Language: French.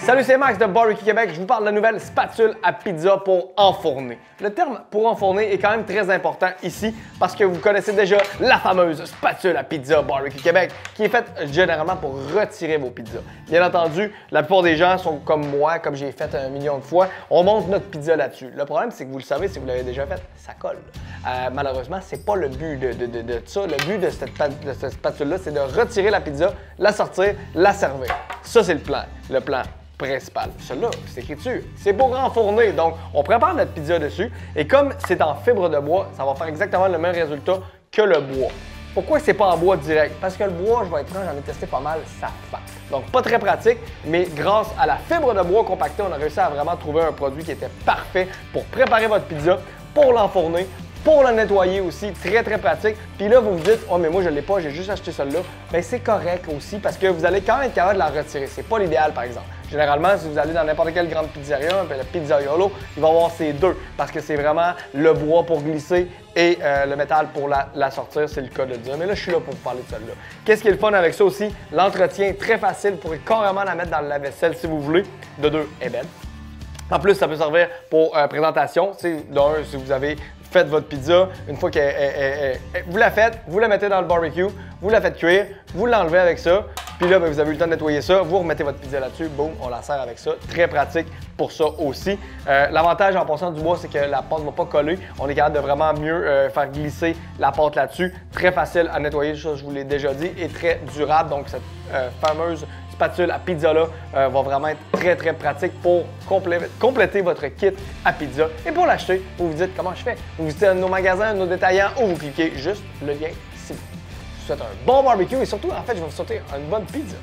Salut, c'est Max de Barbecue Québec. Je vous parle de la nouvelle spatule à pizza pour enfourner. Le terme pour enfourner est quand même très important ici parce que vous connaissez déjà la fameuse spatule à pizza Barbecue Québec qui est faite généralement pour retirer vos pizzas. Bien entendu, la plupart des gens sont comme moi, comme j'ai fait 1 million de fois, on monte notre pizza là-dessus. Le problème, c'est que vous le savez, si vous l'avez déjà fait, ça colle. Malheureusement, c'est pas le but de ça. Le but de cette spatule-là, c'est de retirer la pizza, la sortir, la servir. Ça, c'est le plan. Le plan principal. Celui-là, c'est écrit dessus. C'est pour enfourner. Donc, on prépare notre pizza dessus et comme c'est en fibre de bois, ça va faire exactement le même résultat que le bois. Pourquoi c'est pas en bois direct? Parce que le bois, je vais être franc, j'en ai testé pas mal, ça fend. Donc, pas très pratique, mais grâce à la fibre de bois compactée, on a réussi à vraiment trouver un produit qui était parfait pour préparer votre pizza, pour l'enfourner, pour le nettoyer aussi, très pratique. Puis là, vous vous dites, oh, mais moi, je ne l'ai pas, j'ai juste acheté celle-là. Bien, c'est correct aussi parce que vous allez quand même être capable de la retirer. C'est pas l'idéal, par exemple. Généralement, si vous allez dans n'importe quelle grande pizzeria, le pizzaiolo, il va avoir ces deux parce que c'est vraiment le bois pour glisser et le métal pour la sortir, c'est le cas de le dire. Mais là, je suis là pour vous parler de celle-là. Qu'est-ce qui est le fun avec ça aussi? L'entretien, très facile. Vous pourrez carrément la mettre dans le lave-vaisselle si vous voulez. De deux, est belle. En plus, ça peut servir pour présentation. D'un, si vous avez fait votre pizza, une fois que vous la faites, vous la mettez dans le barbecue, vous la faites cuire, vous l'enlevez avec ça, puis là, vous avez eu le temps de nettoyer ça, vous remettez votre pizza là-dessus, boum, on la sert avec ça. Très pratique pour ça aussi. L'avantage en passant du bois, c'est que la pâte ne va pas coller. On est capable de vraiment mieux faire glisser la pâte là-dessus. Très facile à nettoyer, ça je vous l'ai déjà dit, et très durable. Donc, cette fameuse spatule à pizza là va vraiment être très pratique pour compléter votre kit à pizza. Et pour l'acheter, vous vous dites comment je fais. Vous visitez un de nos magasins, nos détaillants ou vous cliquez juste le lien ici. Je vous souhaite un bon barbecue et surtout, en fait, je vais vous souhaiter une bonne pizza.